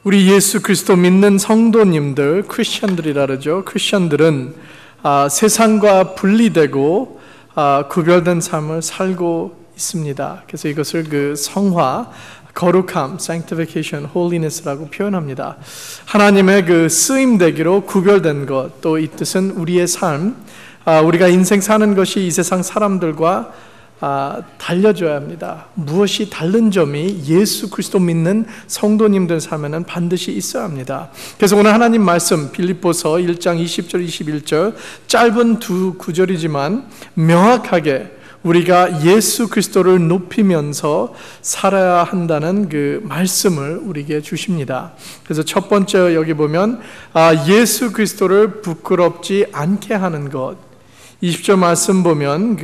우리 예수 그리스도 믿는 성도님들, 크리스천들이라 그러죠. 크리스천들은 세상과 분리되고 구별된 삶을 살고 있습니다. 그래서 이것을 그 성화, 거룩함, sanctification, holiness라고 표현합니다. 하나님의 그 쓰임되기로 구별된 것, 또 이 뜻은 우리의 삶, 우리가 인생 사는 것이 이 세상 사람들과 달려줘야 합니다. 무엇이 다른 점이 예수 그리스도 믿는 성도님들 삶에는 반드시 있어야 합니다. 그래서 오늘 하나님 말씀 빌립보서 1장 20절 21절 짧은 두 구절이지만 명확하게 우리가 예수 그리스도를 높이면서 살아야 한다는 그 말씀을 우리에게 주십니다. 그래서 첫 번째 여기 보면 예수 그리스도를 부끄럽지 않게 하는 것. 20절 말씀 보면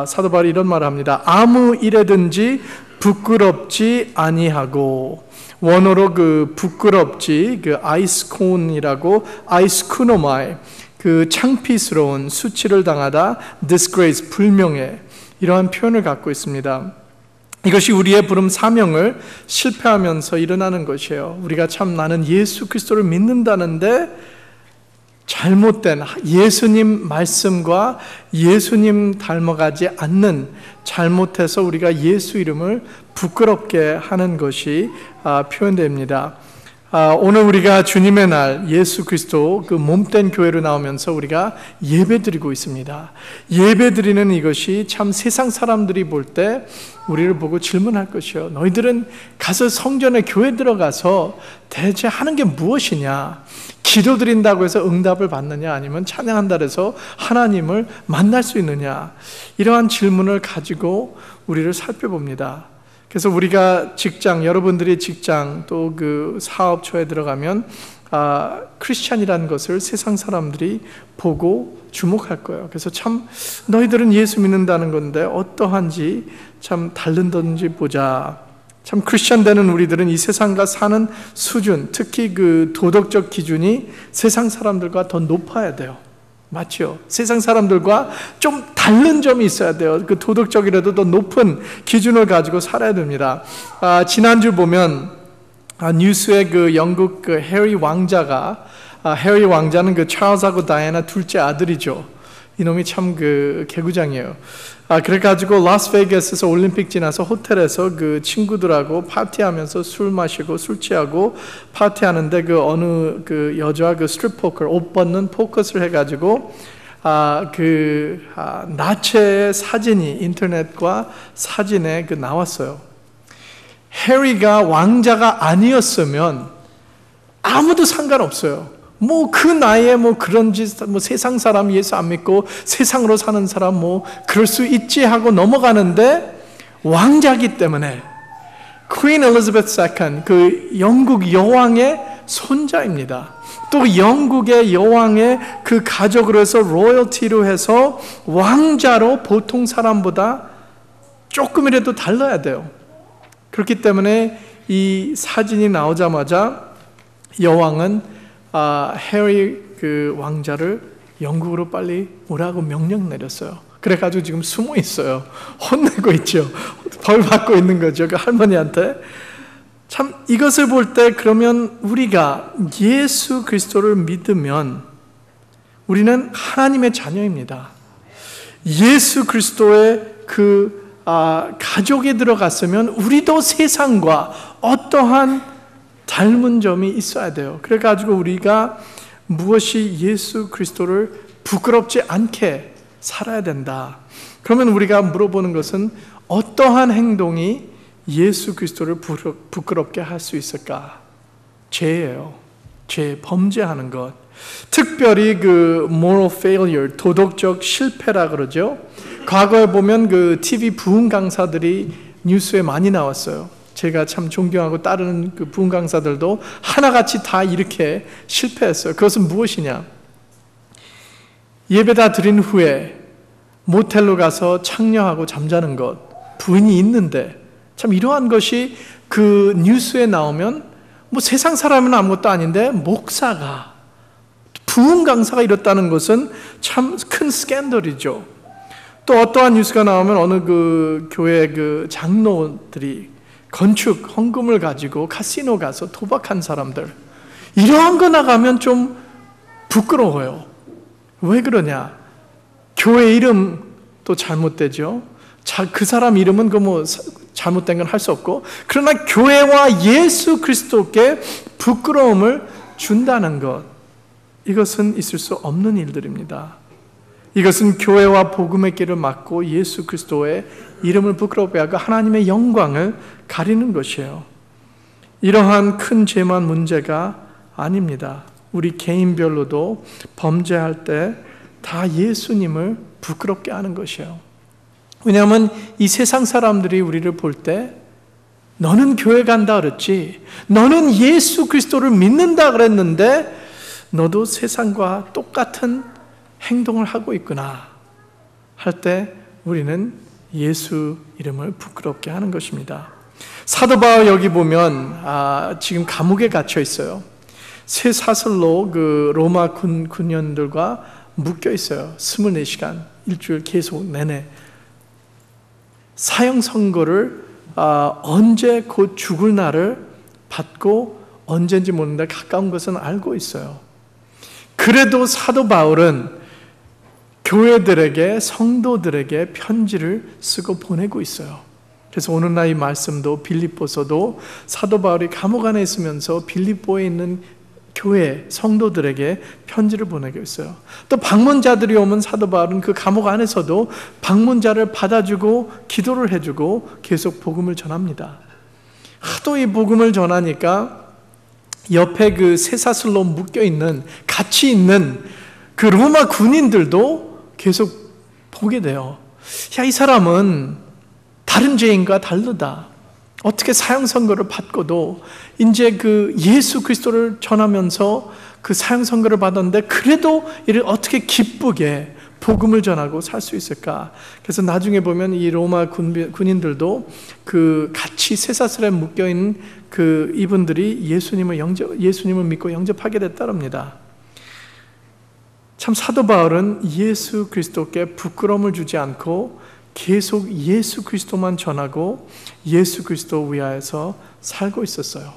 사도 바울이 이런 말을 합니다. 아무 일에든지 부끄럽지 아니하고, 원어로 그 부끄럽지, 그 아이스콘이라고, 아이스쿠노마이, 그 창피스러운, 수치를 당하다, disgrace, 불명예, 이러한 표현을 갖고 있습니다. 이것이 우리의 부름 사명을 실패하면서 일어나는 것이에요. 우리가 참 나는 예수 그리스도를 믿는다는데 잘못된 예수님 말씀과 예수님 닮아가지 않는, 잘못해서 우리가 예수 이름을 부끄럽게 하는 것이 표현됩니다. 오늘 우리가 주님의 날 예수 그리스도 그 몸된 교회로 나오면서 우리가 예배드리고 있습니다. 예배드리는 이것이 참 세상 사람들이 볼 때 우리를 보고 질문할 것이요, 너희들은 가서 성전에 교회 들어가서 대체 하는 게 무엇이냐? 기도드린다고 해서 응답을 받느냐, 아니면 찬양한다 해서 하나님을 만날 수 있느냐? 이러한 질문을 가지고 우리를 살펴봅니다. 그래서 우리가 직장, 여러분들이 직장 또 그 사업처에 들어가면 크리스찬이라는 것을 세상 사람들이 보고 주목할 거예요. 그래서 참 너희들은 예수 믿는다는 건데 어떠한지 참 다른던지 보자. 참 크리스찬 되는 우리들은 이 세상과 사는 수준, 특히 그 도덕적 기준이 세상 사람들과 더 높아야 돼요. 맞죠? 세상 사람들과 좀 다른 점이 있어야 돼요. 그 도덕적이라도 더 높은 기준을 가지고 살아야 됩니다. 지난주 보면 뉴스에 그 영국 그 해리 왕자가, 해리 왕자는 그 찰스하고 다이애나 둘째 아들이죠. 이놈이 참 그 개구장이에요. 그래가지고 라스베이거스에서 올림픽 지나서 호텔에서 그 친구들하고 파티하면서 술 마시고 술 취하고 파티하는데 그 어느 그 여자와 그 스트립 포커, 옷 벗는 포커스를 해가지고 나체의 사진이 인터넷과 사진에 그 나왔어요. 해리가 왕자가 아니었으면 아무도 상관없어요. 뭐 그 나이에 뭐 그런 짓, 뭐 세상 사람 예수 안 믿고 세상으로 사는 사람 뭐 그럴 수 있지 하고 넘어가는데, 왕자기 때문에 Queen Elizabeth II, 그 영국 여왕의 손자입니다. 또 영국의 여왕의 그 가족으로 해서 로열티로 해서 왕자로 보통 사람보다 조금이라도 달라야 돼요. 그렇기 때문에 이 사진이 나오자마자 여왕은 해리 그 왕자를 영국으로 빨리 오라고 명령 내렸어요. 그래가지고 지금 숨어 있어요. 혼내고 있죠. 벌 받고 있는 거죠. 그 할머니한테. 참 이것을 볼 때 그러면 우리가 예수 그리스도를 믿으면 우리는 하나님의 자녀입니다. 예수 그리스도의 그 가족에 들어갔으면 우리도 세상과 어떠한 닮은 점이 있어야 돼요. 그래가지고 우리가 무엇이 예수 그리스도를 부끄럽지 않게 살아야 된다. 그러면 우리가 물어보는 것은 어떠한 행동이 예수 그리스도를 부끄럽게 할 수 있을까? 죄예요. 죄, 범죄하는 것. 특별히 그 moral failure, 도덕적 실패라 그러죠. 과거에 보면 그 TV 부흥 강사들이 뉴스에 많이 나왔어요. 제가 참 존경하고 따르는 그 부흥 강사들도 하나같이 다 이렇게 실패했어요. 그것은 무엇이냐? 예배 다 드린 후에 모텔로 가서 창녀하고 잠자는 것, 부인이 있는데, 참 이러한 것이 그 뉴스에 나오면 뭐 세상 사람은 아무것도 아닌데 목사가, 부흥 강사가 이렇다는 것은 참 큰 스캔들이죠. 또 어떠한 뉴스가 나오면 어느 그 교회 그 장로들이 건축 헌금을 가지고 카시노 가서 도박한 사람들, 이러한 거 나가면 좀 부끄러워요. 왜 그러냐? 교회 이름도 잘못되죠. 그 사람 이름은 잘못된 건 할 수 없고, 그러나 교회와 예수 그리스도께 부끄러움을 준다는 것, 이것은 있을 수 없는 일들입니다. 이것은 교회와 복음의 길을 막고 예수 그리스도의 이름을 부끄럽게 하고 하나님의 영광을 가리는 것이에요. 이러한 큰 죄만 문제가 아닙니다. 우리 개인별로도 범죄할 때 다 예수님을 부끄럽게 하는 것이에요. 왜냐하면 이 세상 사람들이 우리를 볼 때 너는 교회 간다 그랬지, 너는 예수 그리스도를 믿는다 그랬는데 너도 세상과 똑같은 행동을 하고 있구나 할 때 우리는 예수 이름을 부끄럽게 하는 것입니다. 사도 바울 여기 보면 지금 감옥에 갇혀 있어요. 새 사슬로 그 로마 군년들과 묶여 있어요. 24시간 일주일 계속 내내. 사형 선고를 언제 곧 죽을 날을 받고 언제인지 모르는데 가까운 것은 알고 있어요. 그래도 사도 바울은 교회들에게, 성도들에게 편지를 쓰고 보내고 있어요. 그래서 오늘날 이 말씀도 빌립보서도 사도 바울이 감옥 안에 있으면서 빌립보에 있는 교회 성도들에게 편지를 보내고 있어요. 또 방문자들이 오면 사도 바울은 그 감옥 안에서도 방문자를 받아주고 기도를 해주고 계속 복음을 전합니다. 하도 이 복음을 전하니까 옆에 그 쇠사슬로 묶여있는, 같이 있는 그 로마 군인들도 계속 보게 돼요. 야, 이 사람은 다른 죄인과 다르다. 어떻게 사형 선고를 받고도 이제 그 예수 그리스도를 전하면서 그 사형 선고를 받았는데 그래도 이를 어떻게 기쁘게 복음을 전하고 살 수 있을까? 그래서 나중에 보면 이 로마 군인들도 그 같이 쇠사슬에 묶여 있는 그 이분들이 예수님을 믿고 영접하게 됐다랍니다. 참 사도 바울은 예수 그리스도께 부끄러움을 주지 않고 계속 예수 그리스도만 전하고 예수 그리스도 위하여서 살고 있었어요.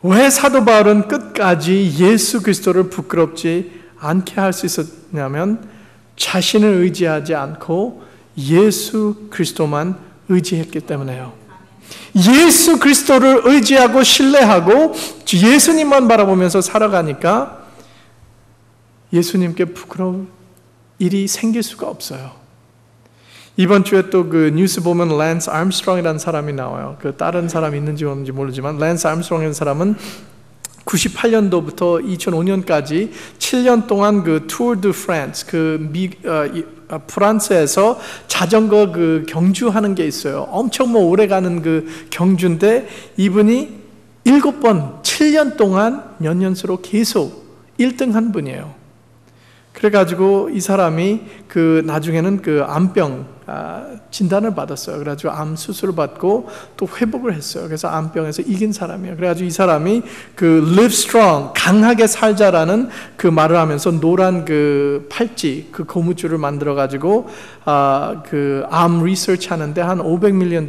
왜 사도 바울은 끝까지 예수 그리스도를 부끄럽지 않게 할 수 있었냐면 자신을 의지하지 않고 예수 그리스도만 의지했기 때문에요. 예수 그리스도를 의지하고 신뢰하고 예수님만 바라보면서 살아가니까 예수님께 부끄러울 일이 생길 수가 없어요. 이번 주에 또 그 뉴스 보면 랜스 암스트롱이라는 사람이 나와요. 그 다른 사람이 있는지 없는지 모르지만 랜스 암스트롱이라는 사람은 98년도부터 2005년까지 7년 동안 그 투어 드 프랑스, 프랑스에서 자전거 그 경주하는 게 있어요. 엄청 오래 가는 그 경주인데 이분이 7번 7년 동안 몇 년수로 계속 1등 한 분이에요. 그래가지고 이 사람이 그 나중에는 그 암병 진단을 받았어요. 그래가지고 암 수술을 받고 또 회복을 했어요. 그래서 암병에서 이긴 사람이에요. 그래가지고 이 사람이 그 live strong, 강하게 살자라는 그 말을 하면서 노란 그 팔찌, 그 고무줄을 만들어가지고 그 암 리서치 하는데 한 $500 million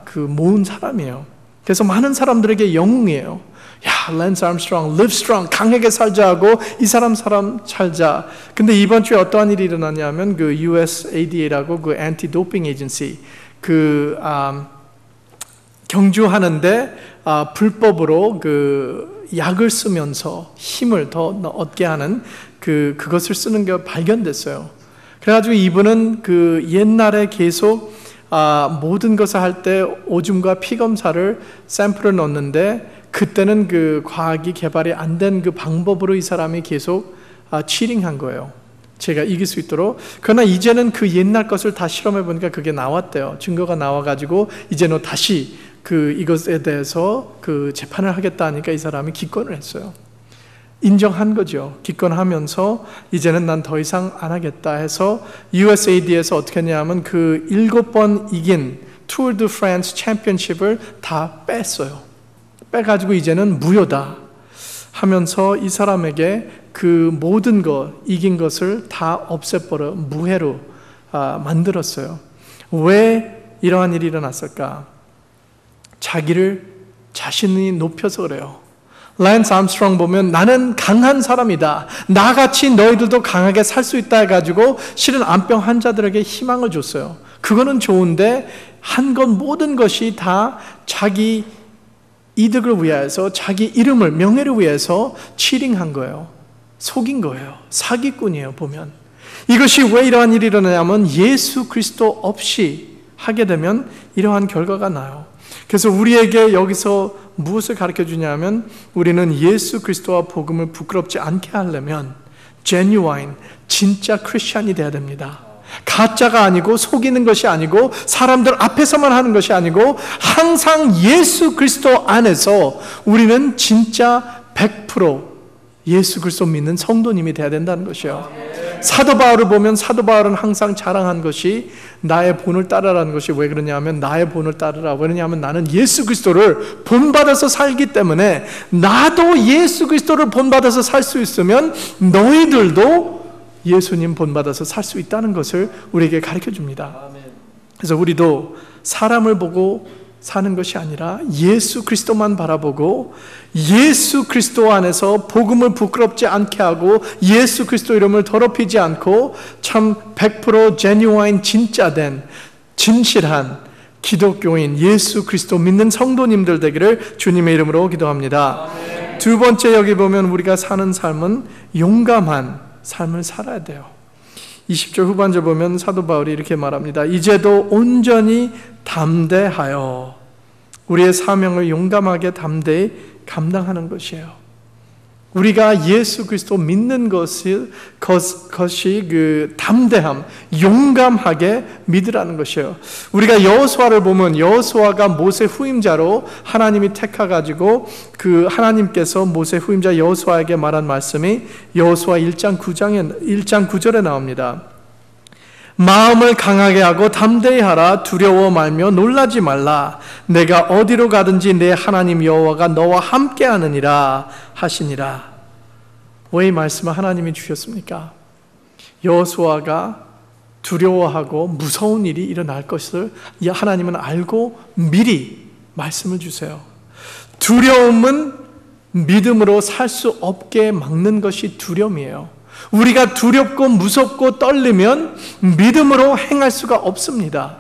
그 모은 사람이에요. 그래서 많은 사람들에게 영웅이에요. 야, 랜스 암스트롱, live strong, 강하게 살자 하고 이 사람 살자. 근데 이번 주에 어떠한 일이 일어났냐면 그 USADA라고 그 anti doping agency 그 경주하는데 불법으로 그 약을 쓰면서 힘을 더 얻게 하는 그것을 쓰는 게 발견됐어요. 그래가지고 이분은 그 옛날에 계속 모든 것을 할 때 오줌과 피 검사를 샘플을 넣었는데 그때는 그 과학이 개발이 안 된 그 방법으로 이 사람이 계속 치링한 거예요. 제가 이길 수 있도록. 그러나 이제는 그 옛날 것을 다 실험해 보니까 그게 나왔대요. 증거가 나와가지고 이제는 다시 그 이것에 대해서 그 재판을 하겠다 하니까 이 사람이 기권을 했어요. 인정한 거죠. 기권하면서 이제는 난 더 이상 안 하겠다 해서 USAD에서 어떻게 했냐면 그 7번 이긴 투어 드 프랑스 챔피언십을 다 뺐어요. 빼가지고 이제는 무효다 하면서 이 사람에게 그 모든 것, 이긴 것을 다 없애버려 무해로 만들었어요. 왜 이러한 일이 일어났을까? 자신이 높여서 그래요. 랜스 암스트롱 보면 나는 강한 사람이다. 나같이 너희들도 강하게 살 수 있다 해가지고 실은 암병 환자들에게 희망을 줬어요. 그거는 좋은데 한 것 모든 것이 다 자기 이득을 위해서 자기 이름을 명예를 위해서 치링한 거예요. 속인 거예요. 사기꾼이에요. 보면 이것이 왜 이러한 일이 일어나냐면 예수 그리스도 없이 하게 되면 이러한 결과가 나요. 그래서 우리에게 여기서 무엇을 가르쳐 주냐면 우리는 예수 그리스도와 복음을 부끄럽지 않게 하려면 genuine, 진짜 크리스찬이 돼야 됩니다. 가짜가 아니고 속이는 것이 아니고 사람들 앞에서만 하는 것이 아니고 항상 예수 그리스도 안에서 우리는 진짜 100% 예수 그리스도 믿는 성도님이 돼야 된다는 것이요. 사도 바울을 보면 사도 바울은 항상 자랑한 것이 나의 본을 따르라는 것이 왜 그러냐면 나의 본을 따르라. 왜냐하면 나는 예수 그리스도를 본받아서 살기 때문에 나도 예수 그리스도를 본받아서 살 수 있으면 너희들도 예수님 본받아서 살 수 있다는 것을 우리에게 가르쳐 줍니다. 그래서 우리도 사람을 보고 사는 것이 아니라 예수 그리스도만 바라보고 예수 그리스도 안에서 복음을 부끄럽지 않게 하고 예수 그리스도 이름을 더럽히지 않고 참 100% genuine 진짜된 진실한 기독교인 예수 그리스도 믿는 성도님들 되기를 주님의 이름으로 기도합니다. 두 번째 여기 보면 우리가 사는 삶은 용감한 삶을 살아야 돼요. 20절 후반절 보면 사도 바울이 이렇게 말합니다. 이제도 온전히 담대하여 우리의 사명을 용감하게 담대히 감당하는 것이에요. 우리가 예수 그리스도 믿는 것이 그 담대함, 용감하게 믿으라는 것이에요. 우리가 여호수아를 보면 여호수아가 모세 후임자로 하나님이 택하가지고 그 하나님께서 모세 후임자 여호수아에게 말한 말씀이 여호수아 1장 9절에 나옵니다. 마음을 강하게 하고 담대히 하라. 두려워 말며 놀라지 말라. 내가 어디로 가든지 내 하나님 여호와가 너와 함께 하느니라 하시니라. 왜 이 말씀을 하나님이 주셨습니까? 여호수아가 두려워하고 무서운 일이 일어날 것을 하나님은 알고 미리 말씀을 주세요. 두려움은 믿음으로 살 수 없게 막는 것이 두려움이에요. 우리가 두렵고 무섭고 떨리면 믿음으로 행할 수가 없습니다.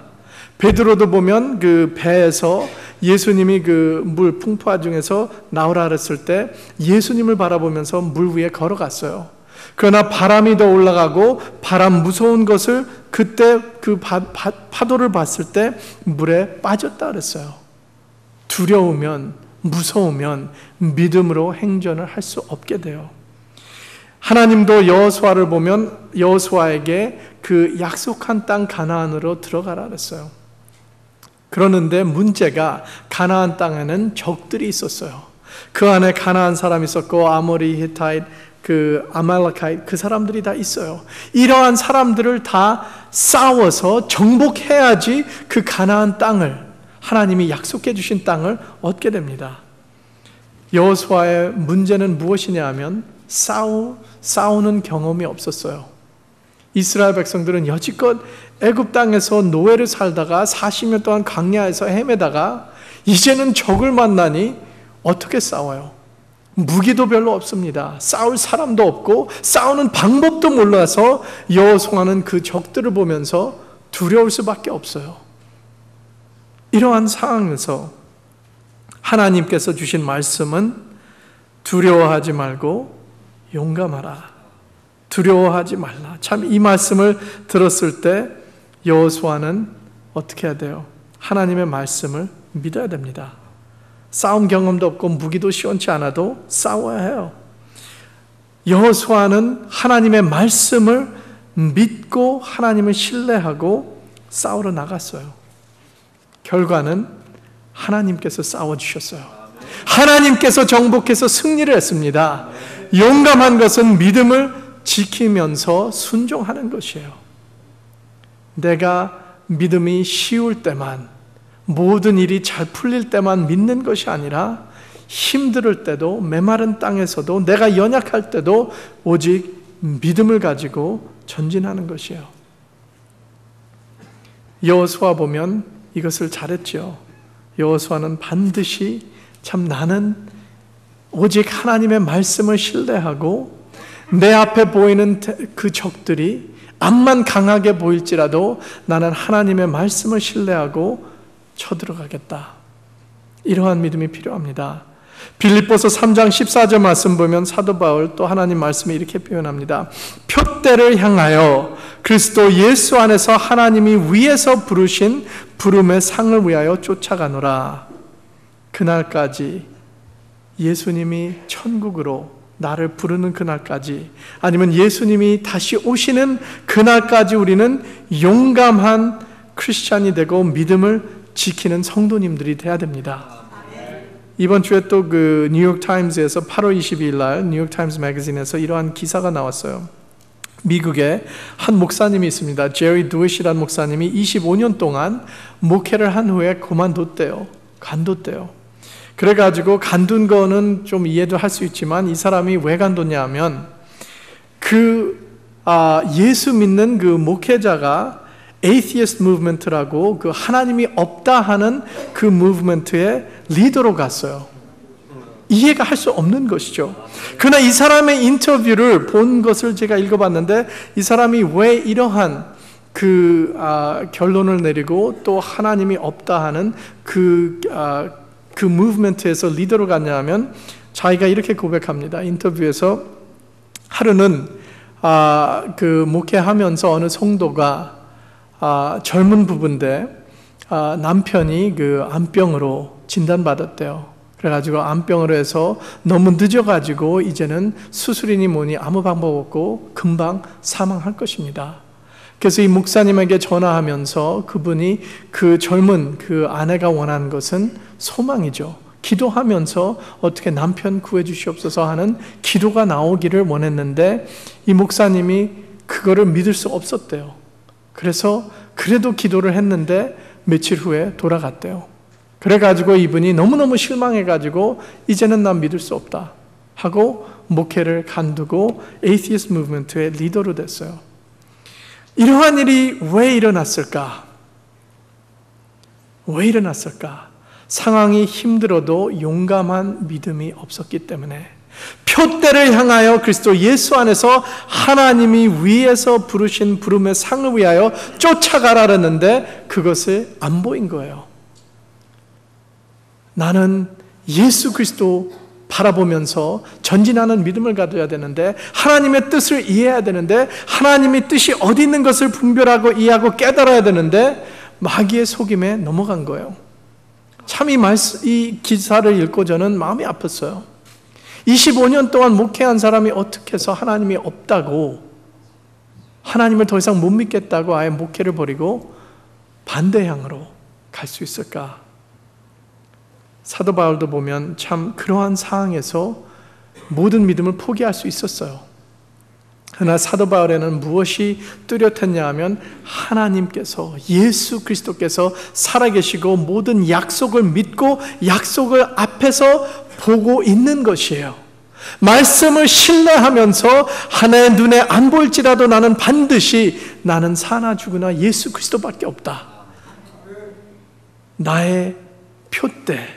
베드로도 보면 그 배에서 예수님이 그 물 풍파 중에서 나오라 그랬을 때 예수님을 바라보면서 물 위에 걸어갔어요. 그러나 바람이 더 올라가고 바람 무서운 것을 그때 그 파도를 봤을 때 물에 빠졌다 그랬어요. 두려우면 무서우면 믿음으로 행전을 할 수 없게 돼요. 하나님도 여호수아를 보면 여호수아에게 그 약속한 땅 가나안으로 들어가라 그랬어요. 그러는데 문제가 가나안 땅에는 적들이 있었어요. 그 안에 가나안 사람이 있었고 아모리, 히타잇, 그 아말렉카잇 그 사람들이 다 있어요. 이러한 사람들을 다 싸워서 정복해야지 그 가나안 땅을 하나님이 약속해 주신 땅을 얻게 됩니다. 여호수아의 문제는 무엇이냐 하면 싸우는 경험이 없었어요. 이스라엘 백성들은 여지껏 애굽 땅에서 노예를 살다가 40년 동안 광야에서 헤매다가 이제는 적을 만나니 어떻게 싸워요? 무기도 별로 없습니다. 싸울 사람도 없고 싸우는 방법도 몰라서 여호수아는 그 적들을 보면서 두려울 수밖에 없어요. 이러한 상황에서 하나님께서 주신 말씀은 두려워하지 말고 용감하라. 두려워하지 말라. 참 이 말씀을 들었을 때 여호수아는 어떻게 해야 돼요? 하나님의 말씀을 믿어야 됩니다. 싸움 경험도 없고 무기도 시원치 않아도 싸워야 해요. 여호수아는 하나님의 말씀을 믿고 하나님을 신뢰하고 싸우러 나갔어요. 결과는 하나님께서 싸워주셨어요. 하나님께서 정복해서 승리를 했습니다. 용감한 것은 믿음을 지키면서 순종하는 것이에요. 내가 믿음이 쉬울 때만, 모든 일이 잘 풀릴 때만 믿는 것이 아니라 힘들 때도, 메마른 땅에서도, 내가 연약할 때도 오직 믿음을 가지고 전진하는 것이에요. 여호수아 보면 이것을 잘했죠. 여호수아는 반드시 참 나는 오직 하나님의 말씀을 신뢰하고 내 앞에 보이는 그 적들이 암만 강하게 보일지라도 나는 하나님의 말씀을 신뢰하고 쳐들어가겠다. 이러한 믿음이 필요합니다. 빌립보서 3장 14절 말씀 보면 사도 바울 또 하나님 말씀을 이렇게 표현합니다. 표대를 향하여 그리스도 예수 안에서 하나님이 위에서 부르신 부름의 상을 위하여 쫓아가노라. 그날까지 예수님이 천국으로 나를 부르는 그날까지, 아니면 예수님이 다시 오시는 그날까지 우리는 용감한 크리스찬이 되고 믿음을 지키는 성도님들이 돼야 됩니다. 이번 주에 또 그 뉴욕타임즈에서 8월 22일 날 뉴욕타임즈 매거진에서 이러한 기사가 나왔어요. 미국에 한 목사님이 있습니다. 제리 두윗이라는 목사님이 25년 동안 목회를 한 후에 그만뒀대요. 간뒀대요. 그래가지고 간둔 거는 좀 이해도 할 수 있지만 이 사람이 왜 간뒀냐 하면 예수 믿는 그 목회자가 Atheist Movement라고 그 하나님이 없다 하는 그 무브먼트의 리더로 갔어요. 이해가 할 수 없는 것이죠. 그러나 이 사람의 인터뷰를 본 것을 제가 읽어봤는데 이 사람이 왜 이러한 결론을 내리고 또 하나님이 없다 하는 그 무브먼트에서 리더로 갔냐 하면 자기가 이렇게 고백합니다. 인터뷰에서 하루는 목회하면서 어느 성도가 젊은 부부인데 남편이 그 암병으로 진단받았대요. 그래가지고 암병으로 해서 너무 늦어가지고 이제는 수술이니 뭐니 아무 방법 없고 금방 사망할 것입니다. 그래서 이 목사님에게 전화하면서 그분이 그 젊은 그 아내가 원하는 것은 소망이죠. 기도하면서 어떻게 남편 구해주시옵소서 하는 기도가 나오기를 원했는데 이 목사님이 그거를 믿을 수 없었대요. 그래서 그래도 기도를 했는데 며칠 후에 돌아갔대요. 그래가지고 이분이 너무너무 실망해가지고 이제는 난 믿을 수 없다 하고 목회를 간두고 Atheist Movement의 리더로 됐어요. 이러한 일이 왜 일어났을까? 왜 일어났을까? 상황이 힘들어도 용감한 믿음이 없었기 때문에 표대를 향하여 그리스도 예수 안에서 하나님이 위에서 부르신 부름의 상을 위하여 쫓아가라 그랬는데 그것을 안 보인 거예요. 나는 예수 그리스도 바라보면서 전진하는 믿음을 가져야 되는데 하나님의 뜻을 이해해야 되는데 하나님의 뜻이 어디 있는 것을 분별하고 이해하고 깨달아야 되는데 마귀의 속임에 넘어간 거예요. 참 이 기사를 읽고 저는 마음이 아팠어요. 25년 동안 목회한 사람이 어떻게 해서 하나님이 없다고, 하나님을 더 이상 못 믿겠다고 아예 목회를 버리고 반대향으로 갈 수 있을까? 사도 바울도 보면 참 그러한 상황에서 모든 믿음을 포기할 수 있었어요. 그러나 사도 바울에는 무엇이 뚜렷했냐 하면 하나님께서, 예수 그리스도께서 살아계시고 모든 약속을 믿고 약속을 앞에서 보고 있는 것이에요. 말씀을 신뢰하면서 하나의 눈에 안 보일지라도 나는 반드시 나는 사나 죽으나 예수 그리스도밖에 없다. 나의 표대,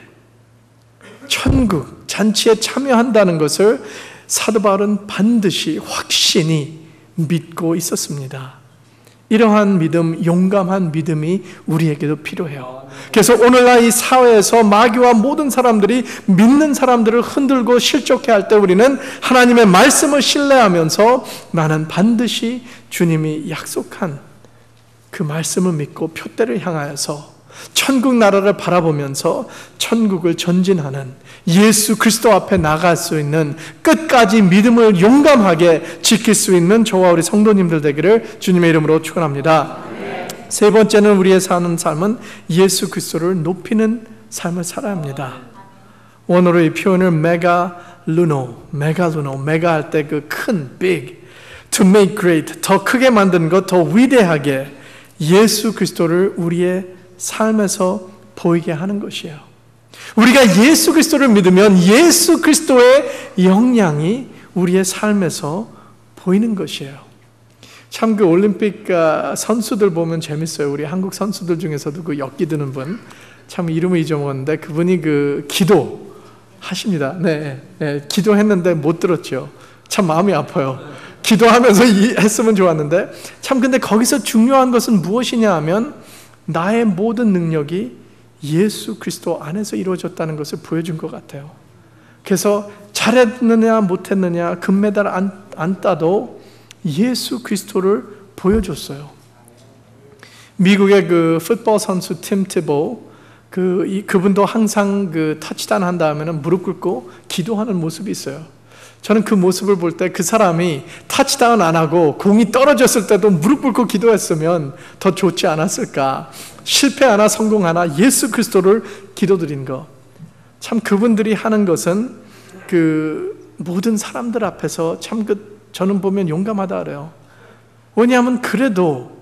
천국, 잔치에 참여한다는 것을 사도 바울은 반드시 확신히 믿고 있었습니다. 이러한 믿음, 용감한 믿음이 우리에게도 필요해요. 그래서 오늘날 이 사회에서 마귀와 모든 사람들이 믿는 사람들을 흔들고 실족해 할 때 우리는 하나님의 말씀을 신뢰하면서 나는 반드시 주님이 약속한 그 말씀을 믿고 표대를 향하여서 천국 나라를 바라보면서 천국을 전진하는 예수 그리스도 앞에 나갈 수 있는 끝까지 믿음을 용감하게 지킬 수 있는 저와 우리 성도님들 되기를 주님의 이름으로 축원합니다. 세 번째는 우리의 사는 삶은 예수 그리스도를 높이는 삶을 살아야 합니다. 원어로 이 표현을 메갈루노 할 때 그 큰 big, to make great, 더 크게 만드는 것, 더 위대하게 예수 그리스도를 우리의 삶에서 보이게 하는 것이에요. 우리가 예수 그리스도를 믿으면 예수 그리스도의 영향이 우리의 삶에서 보이는 것이에요. 참 그 올림픽 선수들 보면 재밌어요. 우리 한국 선수들 중에서도 그 엿기 드는 분, 참 이름을 잊어먹었는데 그분이 그 기도 하십니다. 네, 네, 기도했는데 못 들었죠. 참 마음이 아파요. 기도하면서 했으면 좋았는데, 참 근데 거기서 중요한 것은 무엇이냐 하면 나의 모든 능력이 예수 그리스도 안에서 이루어졌다는 것을 보여준 것 같아요. 그래서 잘했느냐 못했느냐 금메달 안 따도 예수 그리스도를 보여줬어요. 미국의 그 풋볼 선수 팀 티보, 그분도 항상 그 터치다운 한 다음에는 무릎 꿇고 기도하는 모습이 있어요. 저는 그 모습을 볼 때 그 사람이 터치다운 안 하고 공이 떨어졌을 때도 무릎 꿇고 기도했으면 더 좋지 않았을까. 실패하나 성공하나 예수 그리스도를 기도드린 것. 참 그분들이 하는 것은 그 모든 사람들 앞에서 참 저는 보면 용감하다 그래요. 왜냐하면 그래도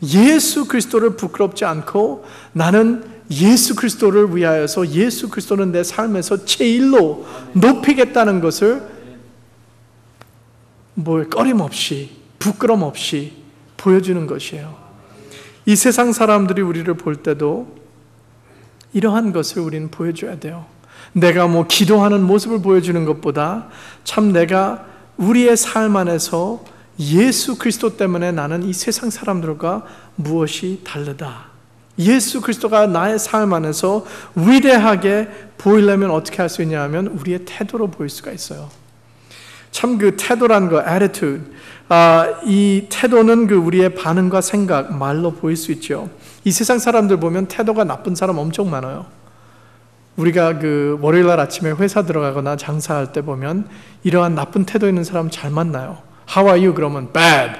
예수 그리스도를 부끄럽지 않고 나는 예수 그리스도를 위하여서 예수 그리스도는 내 삶에서 제일로 높이겠다는 것을 꺼림없이 부끄럼 없이 보여주는 것이에요. 이 세상 사람들이 우리를 볼 때도 이러한 것을 우리는 보여줘야 돼요. 내가 기도하는 모습을 보여주는 것보다 참 내가 우리의 삶 안에서 예수 그리스도 때문에 나는 이 세상 사람들과 무엇이 다르다. 예수 그리스도가 나의 삶 안에서 위대하게 보이려면 어떻게 할 수 있냐 하면 우리의 태도로 보일 수가 있어요. 참 그 태도란 거, attitude, 이 태도는 그 우리의 반응과 생각, 말로 보일 수 있죠. 이 세상 사람들 보면 태도가 나쁜 사람 엄청 많아요. 우리가 그 월요일 날 아침에 회사 들어가거나 장사할 때 보면 이러한 나쁜 태도 있는 사람 잘 만나요. How are you? 그러면 bad.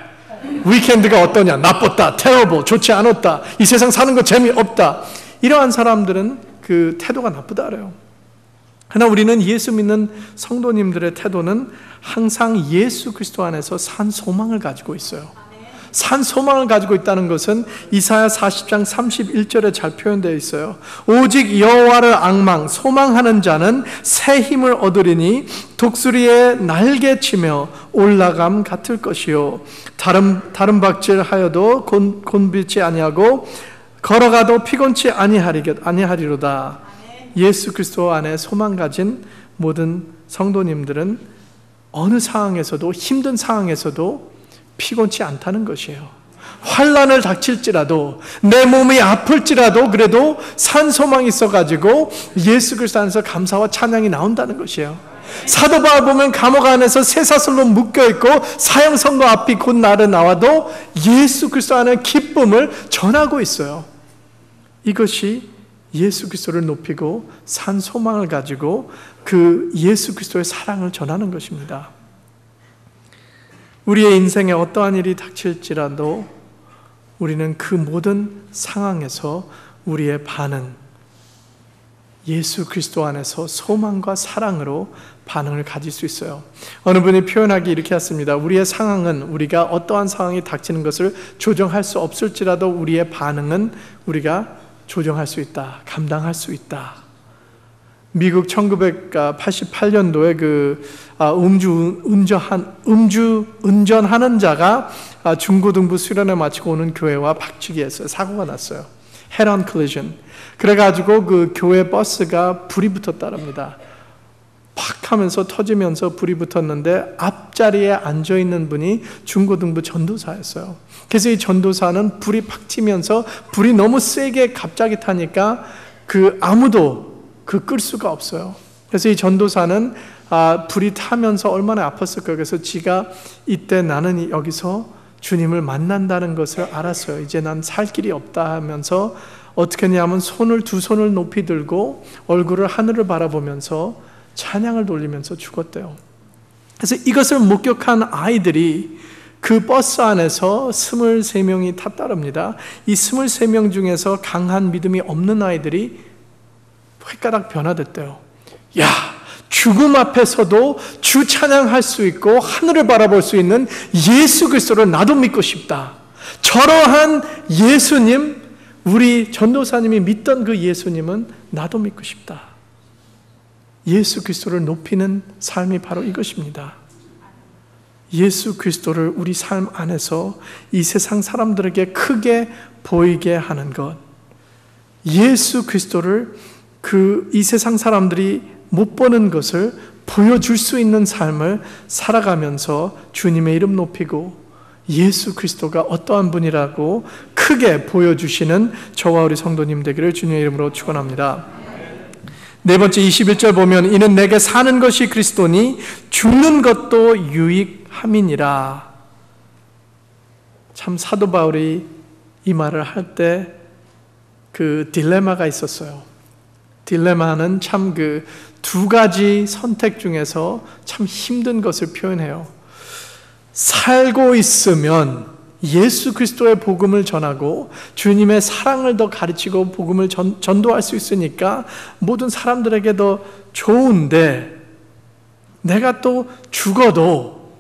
위켄드가 어떠냐? 나빴다. terrible. 좋지 않았다. 이 세상 사는 거 재미없다. 이러한 사람들은 그 태도가 나쁘다 그래요. 그러나 우리는 예수 믿는 성도님들의 태도는 항상 예수 그리스도 안에서 산 소망을 가지고 있어요. 산 소망을 가지고 있다는 것은 이사야 40장 31절에 잘 표현되어 있어요. 오직 여호와를 소망하는 자는 새 힘을 얻으리니 독수리의 날개치며 올라감 같을 것이요 다른 박질하여도 곤비지 아니하고 걸어가도 피곤치 아니하리로다. 예수 그리스도 안에 소망 가진 모든 성도님들은 어느 상황에서도 힘든 상황에서도 피곤치 않다는 것이에요. 환난을 닥칠지라도 내 몸이 아플지라도 그래도 산 소망이 있어가지고 예수 그리스도 안에서 감사와 찬양이 나온다는 것이에요. 사도 바울 보면 감옥 안에서 쇠사슬로 묶여있고 사형 선고 앞이 곧 나를 나와도 예수 그리스도 안에 기쁨을 전하고 있어요. 이것이 예수 그리스도를 높이고 산 소망을 가지고 그 예수 그리스도의 사랑을 전하는 것입니다. 우리의 인생에 어떠한 일이 닥칠지라도 우리는 그 모든 상황에서 우리의 반응, 예수 그리스도 안에서 소망과 사랑으로 반응을 가질 수 있어요. 어느 분이 표현하기 이렇게 했습니다. 우리의 상황은 우리가 어떠한 상황이 닥치는 것을 조정할 수 없을지라도 우리의 반응은 우리가 조정할 수 있다. 감당할 수 있다. 미국 1988년도에 그 음주 운전하는 자가 중고등부 수련회 마치고 오는 교회와 박치기했어요. 사고가 났어요. head-on collision. 그래가지고 그 교회 버스가 불이 붙었다랍니다. 팍 하면서 터지면서 불이 붙었는데 앞자리에 앉아있는 분이 중고등부 전도사였어요. 그래서 이 전도사는 불이 팍 튀면서 불이 너무 세게 갑자기 타니까 아무도 끌 수가 없어요. 그래서 이 전도사는 불이 타면서 얼마나 아팠을까. 그래서 지가 이때 나는 여기서 주님을 만난다는 것을 알았어요. 이제 난 살 길이 없다 하면서 어떻게 했냐면 두 손을 높이 들고 얼굴을 하늘을 바라보면서 찬양을 돌리면서 죽었대요. 그래서 이것을 목격한 아이들이 그 버스 안에서 23명이 탔다랍니다. 이 23명 중에서 강한 믿음이 없는 아이들이 획가닥 변화됐대요. 야, 죽음 앞에서도 주 찬양할 수 있고 하늘을 바라볼 수 있는 예수 그리스도를 나도 믿고 싶다. 저러한 예수님, 우리 전도사님이 믿던 그 예수님은 나도 믿고 싶다. 예수 그리스도를 높이는 삶이 바로 이것입니다. 예수 그리스도를 우리 삶 안에서 이 세상 사람들에게 크게 보이게 하는 것, 예수 그리스도를 이 세상 사람들이 못 보는 것을 보여줄 수 있는 삶을 살아가면서 주님의 이름 높이고 예수 그리스도가 어떠한 분이라고 크게 보여주시는 저와 우리 성도님 되기를 주님의 이름으로 축원합니다. 네 번째 21절 보면 이는 내게 사는 것이 그리스도니 죽는 것도 유익함이니라. 참 사도 바울이 이 말을 할 때 그 딜레마가 있었어요. 딜레마는 참 그 두 가지 선택 중에서 참 힘든 것을 표현해요. 살고 있으면 예수 그리스도의 복음을 전하고 주님의 사랑을 더 가르치고 복음을 전도할 수 있으니까 모든 사람들에게 더 좋은데, 내가 또 죽어도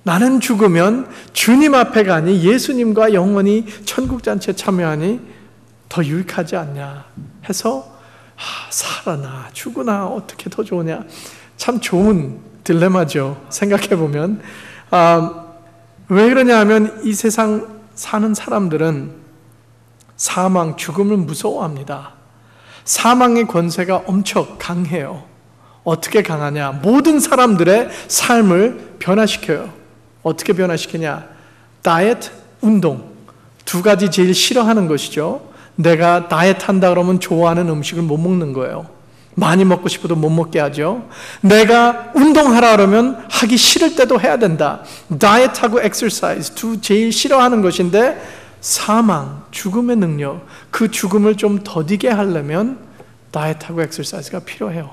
나는 죽으면 주님 앞에 가니 예수님과 영원히 천국잔치에 참여하니 더 유익하지 않냐 해서 살아나 죽으나 어떻게 더 좋으냐. 참 좋은 딜레마죠. 생각해보면 왜 그러냐 하면 이 세상 사는 사람들은 사망, 죽음을 무서워합니다. 사망의 권세가 엄청 강해요. 어떻게 강하냐? 모든 사람들의 삶을 변화시켜요. 어떻게 변화시키냐? 다이어트, 운동, 두 가지 제일 싫어하는 것이죠. 내가 다이어트 한다 그러면 좋아하는 음식을 못 먹는 거예요. 많이 먹고 싶어도 못 먹게 하죠. 내가 운동하라 그러면 하기 싫을 때도 해야 된다. 다이어트하고 엑서사이즈 두 제일 싫어하는 것인데, 사망, 죽음의 능력, 그 죽음을 좀 더디게 하려면 다이어트하고 엑서사이즈가 필요해요.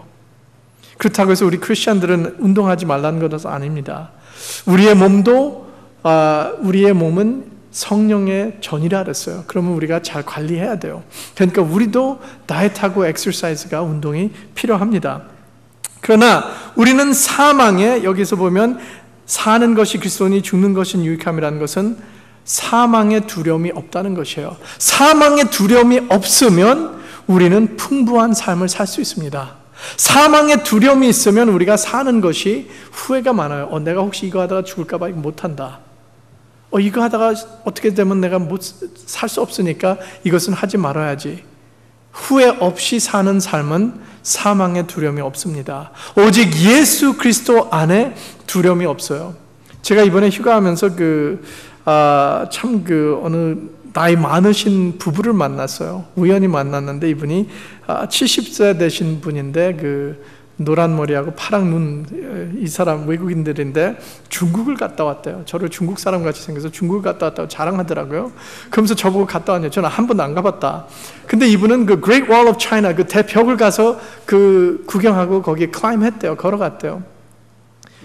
그렇다고 해서 우리 크리스천들은 운동하지 말라는 것은 아닙니다. 우리의 몸은 성령의 전이라 그랬어요. 그러면 우리가 잘 관리해야 돼요. 그러니까 우리도 다이어트하고 엑서사이즈가, 운동이 필요합니다. 그러나 우리는 사망에, 여기서 보면 사는 것이 그리스도니 죽는 것은 유익함이라는 것은 사망의 두려움이 없다는 것이에요. 사망의 두려움이 없으면 우리는 풍부한 삶을 살 수 있습니다. 사망의 두려움이 있으면 우리가 사는 것이 후회가 많아요. 내가 혹시 이거 하다가 죽을까 봐 못한다. 이거 하다가 어떻게 되면 내가 살 수 없으니까 이것은 하지 말아야지. 후회 없이 사는 삶은 사망의 두려움이 없습니다. 오직 예수 그리스도 안에 두려움이 없어요. 제가 이번에 휴가하면서 어느 나이 많으신 부부를 만났어요. 우연히 만났는데 이분이 70세 되신 분인데 노란 머리하고 파란 눈, 이 사람 외국인들인데 중국을 갔다 왔대요. 저를 중국 사람 같이 생겨서 중국을 갔다 왔다고 자랑하더라고요. 그러면서 저보고 갔다 왔냐. 저는 한 번도 안 가봤다. 근데 이분은 그 Great Wall of China, 그 대벽을 가서 구경하고 거기에 클라임 했대요. 걸어갔대요.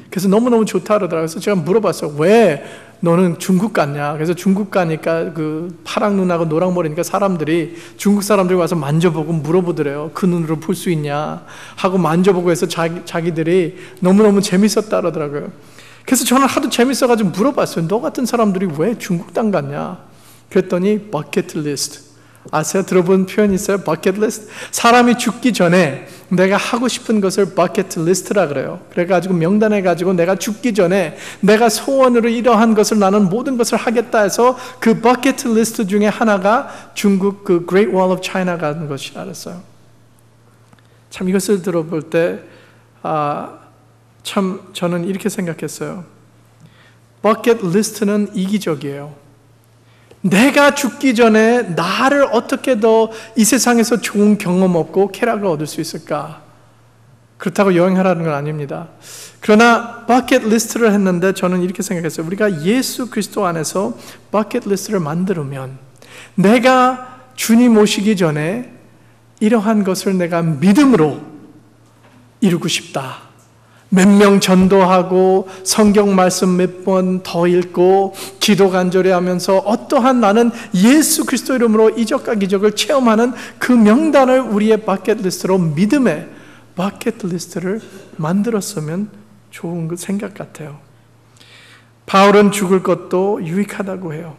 그래서 너무너무 좋다 그러더라고요. 그래서 제가 물어봤어요. 왜 너는 중국 갔냐? 그래서 중국 가니까 그 파랑 눈하고 노랑 머리니까 사람들이, 중국 사람들이 와서 만져보고 물어보더래요. 그 눈으로 볼 수 있냐? 하고 만져보고 해서 자기들이 너무너무 재밌었다 그러더라고요. 그래서 저는 하도 재밌어가지고 물어봤어요. 너 같은 사람들이 왜 중국 땅 갔냐? 그랬더니 버킷리스트. 아세요? 들어본 표현 있어요? 버킷리스트? 사람이 죽기 전에 내가 하고 싶은 것을 버킷리스트라 그래요. 그래가지고 명단해가지고 내가 죽기 전에 내가 소원으로 이러한 것을, 나는 모든 것을 하겠다 해서 그 버킷리스트 중에 하나가 중국 그 Great Wall of China 가는 것이라 그랬어요. 참 이것을 들어볼 때 참 저는 이렇게 생각했어요. 버킷리스트는 이기적이에요. 내가 죽기 전에 나를 어떻게 더 이 세상에서 좋은 경험 얻고 쾌락을 얻을 수 있을까? 그렇다고 여행하라는 건 아닙니다. 그러나 버킷리스트를 했는데 저는 이렇게 생각했어요. 우리가 예수 그리스도 안에서 버킷리스트를 만들면, 내가 주님 오시기 전에 이러한 것을 내가 믿음으로 이루고 싶다. 몇 명 전도하고 성경 말씀 몇 번 더 읽고 기도 간절히 하면서 어떠한 나는 예수 그리스도 이름으로 이적과 기적을 체험하는 그 명단을 우리의 버킷리스트로, 믿음의 버킷리스트를 만들었으면 좋은 그 생각 같아요. 바울은 죽을 것도 유익하다고 해요.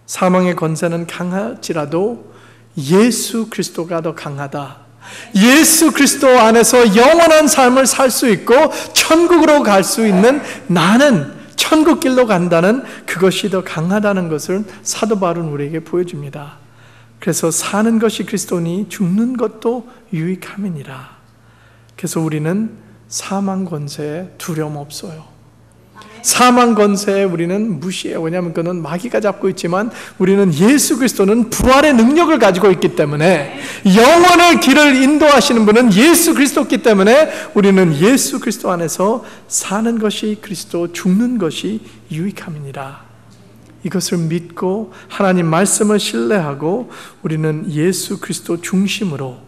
사망의 권세는 강할지라도 예수 그리스도가 더 강하다. 예수 그리스도 안에서 영원한 삶을 살 수 있고 천국으로 갈 수 있는 나는 천국길로 간다는 그것이 더 강하다는 것을 사도 바울은 우리에게 보여줍니다. 그래서 사는 것이 그리스도니 죽는 것도 유익함이니라. 그래서 우리는 사망 권세에 두려움 없어요. 사망 권세에 우리는 무시해요. 왜냐하면 그는 마귀가 잡고 있지만 우리는 예수 그리스도는 부활의 능력을 가지고 있기 때문에, 영원의 길을 인도하시는 분은 예수 그리스도이기 때문에 우리는 예수 그리스도 안에서 사는 것이 그리스도, 죽는 것이 유익함이니라. 이것을 믿고 하나님 말씀을 신뢰하고 우리는 예수 그리스도 중심으로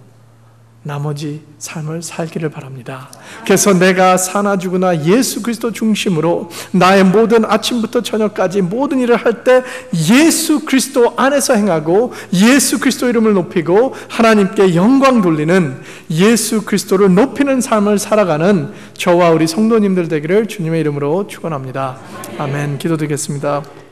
나머지 삶을 살기를 바랍니다. 그래서 내가 사나 죽으나 예수 그리스도 중심으로 나의 모든 아침부터 저녁까지 모든 일을 할 때 예수 그리스도 안에서 행하고 예수 그리스도 이름을 높이고 하나님께 영광 돌리는, 예수 그리스도를 높이는 삶을 살아가는 저와 우리 성도님들 되기를 주님의 이름으로 축원합니다. 아멘. 기도드리겠습니다.